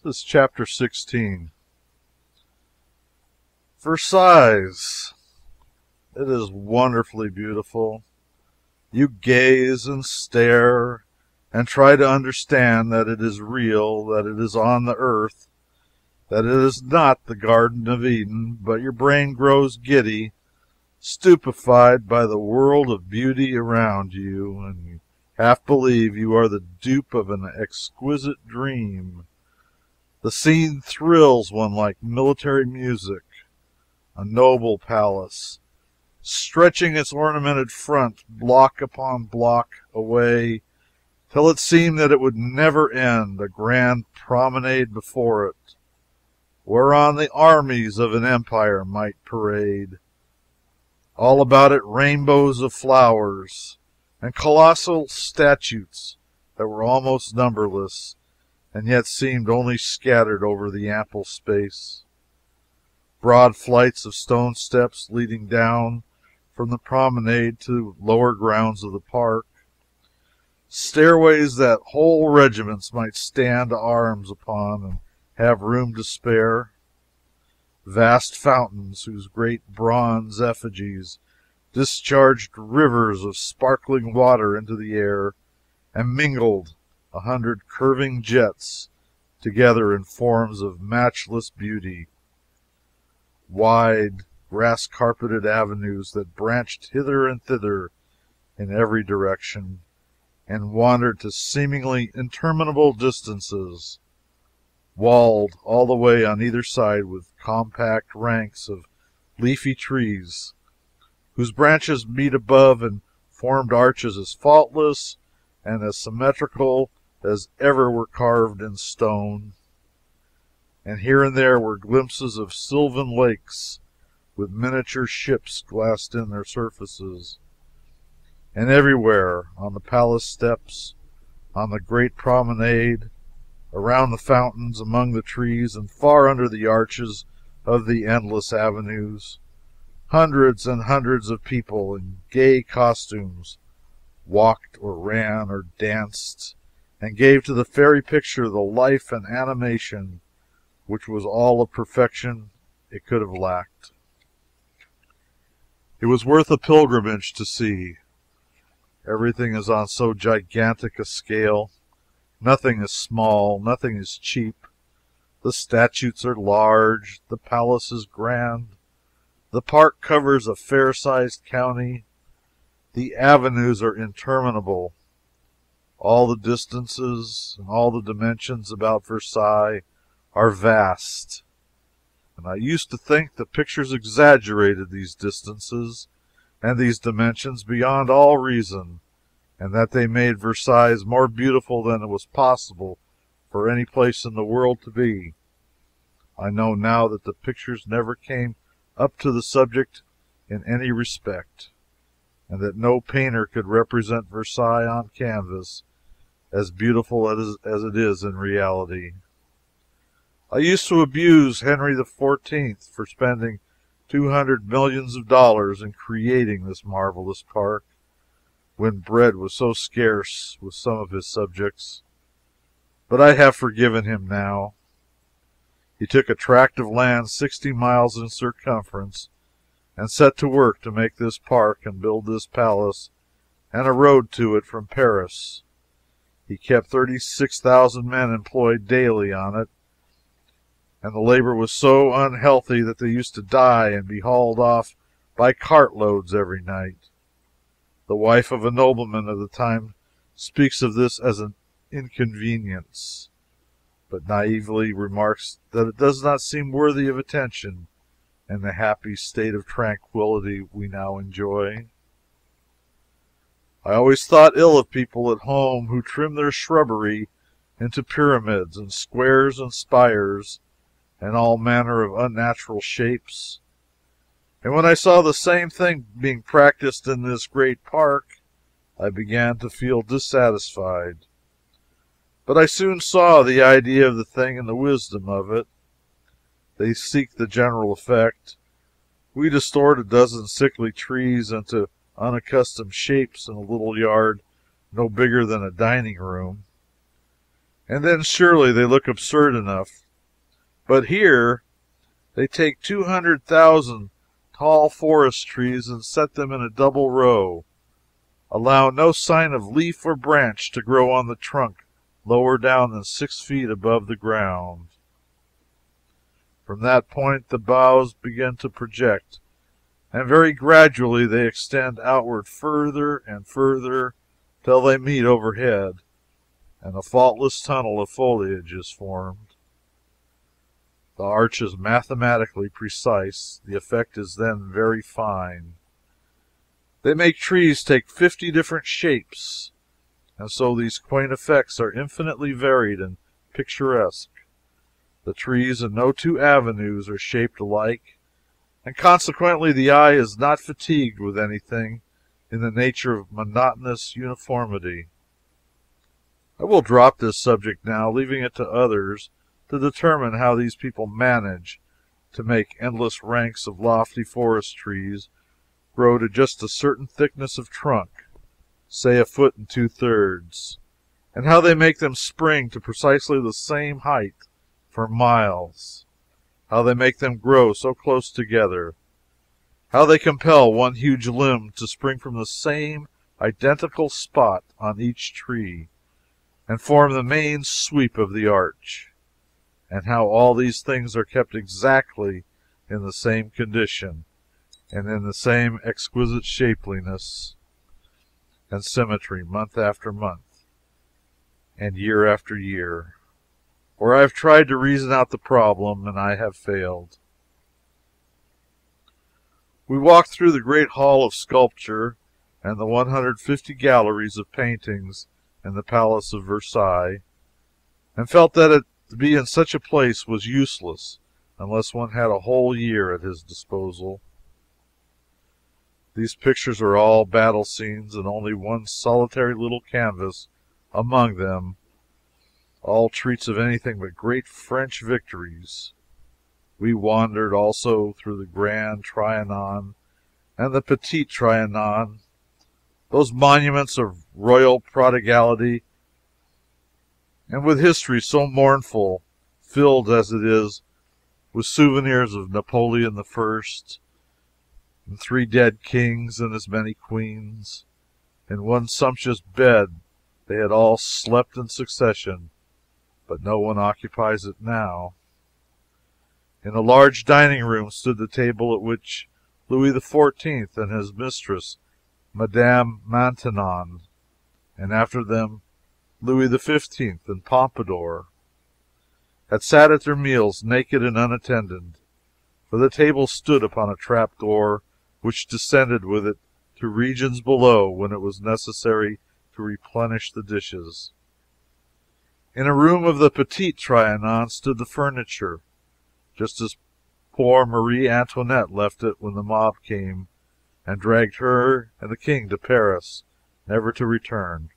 This is chapter 16. Versailles. It is wonderfully beautiful. You gaze and stare and try to understand that it is real, that it is on the earth, that it is not the Garden of Eden, but your brain grows giddy, stupefied by the world of beauty around you, and you half believe you are the dupe of an exquisite dream. The scene thrills one like military music. A noble palace, stretching its ornamented front block upon block away, till it seemed that it would never end, a grand promenade before it, whereon the armies of an empire might parade. All about it rainbows of flowers, and colossal statues that were almost numberless, and yet seemed only scattered over the ample space. Broad flights of stone steps leading down from the promenade to lower grounds of the park. Stairways that whole regiments might stand to arms upon and have room to spare. Vast fountains whose great bronze effigies discharged rivers of sparkling water into the air and mingled 100 curving jets together in forms of matchless beauty. Wide, grass-carpeted avenues that branched hither and thither in every direction and wandered to seemingly interminable distances, walled all the way on either side with compact ranks of leafy trees, whose branches meet above and formed arches as faultless and as symmetrical as ever were carved in stone. And here and there were glimpses of sylvan lakes with miniature ships glassed in their surfaces. And everywhere, on the palace steps, on the great promenade, around the fountains, among the trees, and far under the arches of the endless avenues, hundreds and hundreds of people in gay costumes walked or ran or danced, and gave to the fairy picture the life and animation which was all of perfection it could have lacked. It was worth a pilgrimage to see. Everything is on so gigantic a scale. Nothing is small, nothing is cheap. The statues are large, the palace is grand, the park covers a fair-sized county, the avenues are interminable. All the distances and all the dimensions about Versailles are vast, and I used to think the pictures exaggerated these distances and these dimensions beyond all reason, and that they made Versailles more beautiful than it was possible for any place in the world to be. I know now that the pictures never came up to the subject in any respect, and that no painter could represent Versailles on canvas as beautiful as it is in reality. I used to abuse Henry the 14th for spending $200 millions in creating this marvelous park, when bread was so scarce with some of his subjects. But I have forgiven him now. He took a tract of land 60 miles in circumference and set to work to make this park and build this palace and a road to it from Paris. He kept 36,000 men employed daily on it, and the labor was so unhealthy that they used to die and be hauled off by cartloads every night. The wife of a nobleman of the time speaks of this as an inconvenience, but naively remarks that it does not seem worthy of attention in the happy state of tranquility we now enjoy. I always thought ill of people at home who trim their shrubbery into pyramids and squares and spires and all manner of unnatural shapes. And when I saw the same thing being practiced in this great park, I began to feel dissatisfied. But I soon saw the idea of the thing and the wisdom of it. They seek the general effect. We distort a dozen sickly trees into unaccustomed shapes in a little yard no bigger than a dining room. and then surely they look absurd enough. But here they take 200,000 tall forest trees and set them in a double row, allow no sign of leaf or branch to grow on the trunk lower down than 6 feet above the ground. From that point the boughs begin to project, and very gradually they extend outward further and further till they meet overhead, and a faultless tunnel of foliage is formed. The arch is mathematically precise. The effect is then very fine. They make trees take 50 different shapes, and so these quaint effects are infinitely varied and picturesque. The trees in no two avenues are shaped alike, and consequently the eye is not fatigued with anything in the nature of monotonous uniformity. I will drop this subject now, leaving it to others to determine how these people manage to make endless ranks of lofty forest trees grow to just a certain thickness of trunk, say 1 2/3 feet, and how they make them spring to precisely the same height for miles, how they make them grow so close together, how they compel one huge limb to spring from the same identical spot on each tree and form the main sweep of the arch, and how all these things are kept exactly in the same condition and in the same exquisite shapeliness and symmetry month after month and year after year. For I have tried to reason out the problem, and I have failed. We walked through the great hall of sculpture and the 150 galleries of paintings in the Palace of Versailles, and felt that to be in such a place was useless unless one had a whole year at his disposal. These pictures are all battle scenes, and only one solitary little canvas among them all treats of anything but great French victories. We wandered also through the Grand Trianon and the Petit Trianon, those monuments of royal prodigality, and with history so mournful, filled as it is with souvenirs of Napoleon the First, and 3 dead kings and as many queens. In one sumptuous bed they had all slept in succession, but no one occupies it now. In a large dining room stood the table at which Louis XIV and his mistress, Madame Maintenon, and after them Louis XV and Pompadour, had sat at their meals naked and unattended, for the table stood upon a trap door which descended with it to regions below when it was necessary to replenish the dishes. In a room of the Petit Trianon stood the furniture, just as poor Marie Antoinette left it when the mob came and dragged her and the king to Paris, never to return.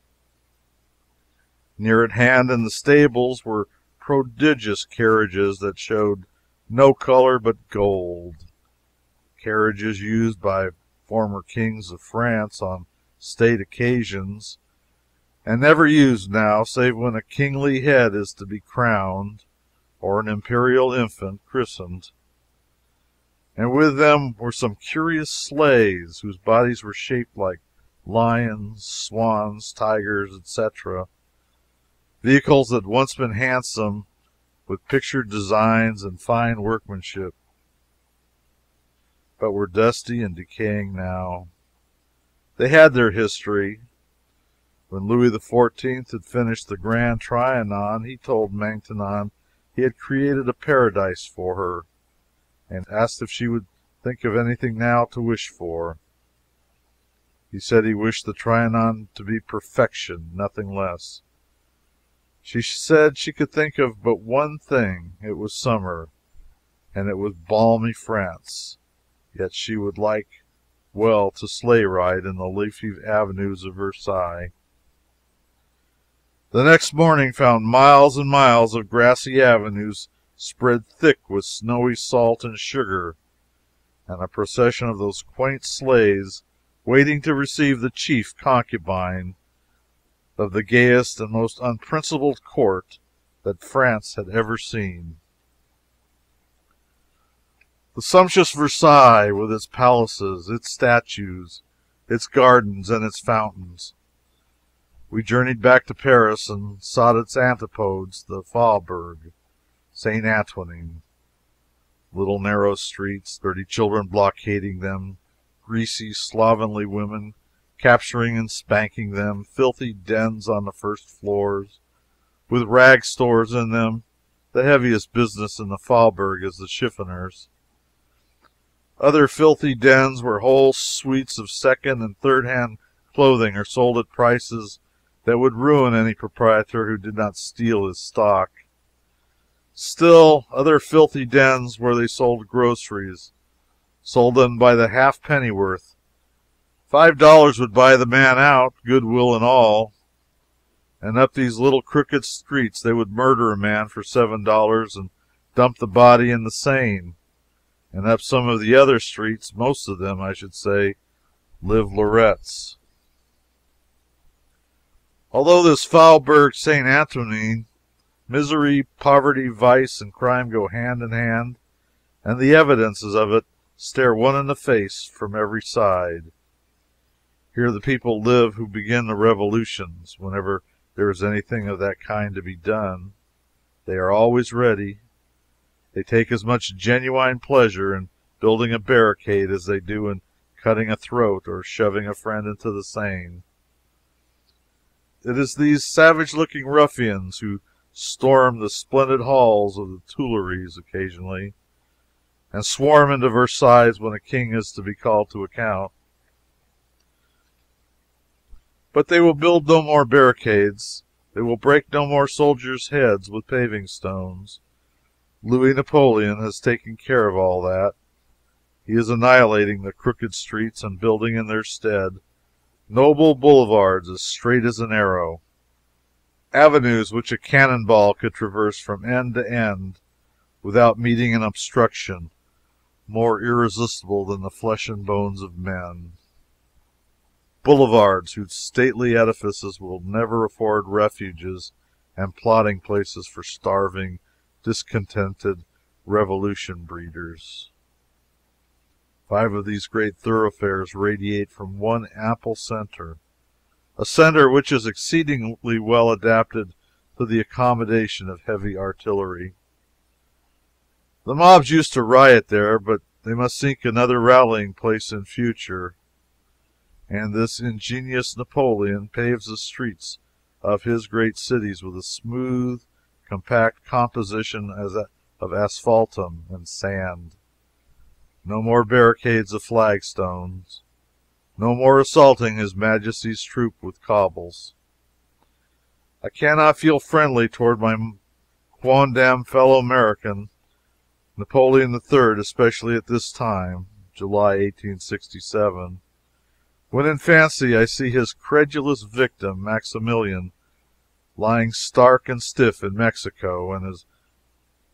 Near at hand in the stables were prodigious carriages that showed no color but gold, carriages used by former kings of France on state occasions, and never used now save when a kingly head is to be crowned or an imperial infant christened. And with them were some curious sleighs whose bodies were shaped like lions, swans, tigers, etc., vehicles that had once been handsome, with pictured designs and fine workmanship, but were dusty and decaying now. They had their history. When Louis XIV had finished the Grand Trianon, he told Maintenon he had created a paradise for her, and asked if she would think of anything now to wish for. He said he wished the Trianon to be perfection, nothing less. She said she could think of but one thing. It was summer, and it was balmy France, yet she would like well to sleigh ride in the leafy avenues of Versailles. The next morning found miles and miles of grassy avenues spread thick with snowy salt and sugar, and a procession of those quaint sleighs waiting to receive the chief concubine of the gayest and most unprincipled court that France had ever seen. The sumptuous Versailles, with its palaces, its statues, its gardens, and its fountains. We journeyed back to Paris and sought its antipodes, the Faubourg St. Antoine. Little narrow streets, dirty children blockading them, greasy, slovenly women capturing and spanking them, filthy dens on the first floors, with rag stores in them. The heaviest business in the Faubourg is the chiffoners. Other filthy dens where whole suites of second and third-hand clothing are sold at prices that would ruin any proprietor who did not steal his stock. Still, other filthy dens where they sold groceries, sold them by the half-pennyworth. $5 would buy the man out, goodwill and all. And up these little crooked streets they would murder a man for $7 and dump the body in the Seine. And up some of the other streets, most of them, I should say, live Lorettes. Although this Faubourg St. Antoine, misery, poverty, vice, and crime go hand in hand, and the evidences of it stare one in the face from every side. Here the people live who begin the revolutions. Whenever there is anything of that kind to be done, they are always ready. They take as much genuine pleasure in building a barricade as they do in cutting a throat or shoving a friend into the Seine. It is these savage-looking ruffians who storm the splendid halls of the Tuileries occasionally, and swarm into Versailles when a king is to be called to account. But they will build no more barricades. They will break no more soldiers' heads with paving stones. Louis Napoleon has taken care of all that. He is annihilating the crooked streets and building in their stead noble boulevards as straight as an arrow, avenues which a cannon ball could traverse from end to end without meeting an obstruction more irresistible than the flesh and bones of men. Boulevards whose stately edifices will never afford refuges and plotting places for starving, discontented revolution breeders. 5 of these great thoroughfares radiate from one ample center, a center which is exceedingly well adapted to the accommodation of heavy artillery. The mobs used to riot there, but they must seek another rallying place in future, and this ingenious Napoleon paves the streets of his great cities with a smooth, compact composition of asphaltum and sand. No more barricades of flagstones. No more assaulting His Majesty's troop with cobbles. I cannot feel friendly toward my quondam fellow American, Napoleon III, especially at this time, July 1867, when in fancy I see his credulous victim, Maximilian, lying stark and stiff in Mexico, and his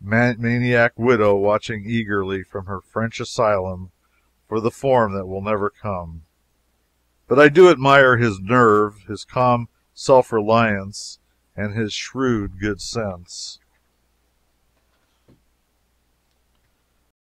maniac widow watching eagerly from her French asylum for the form that will never come. But I do admire his nerve, his calm self-reliance, and his shrewd good sense.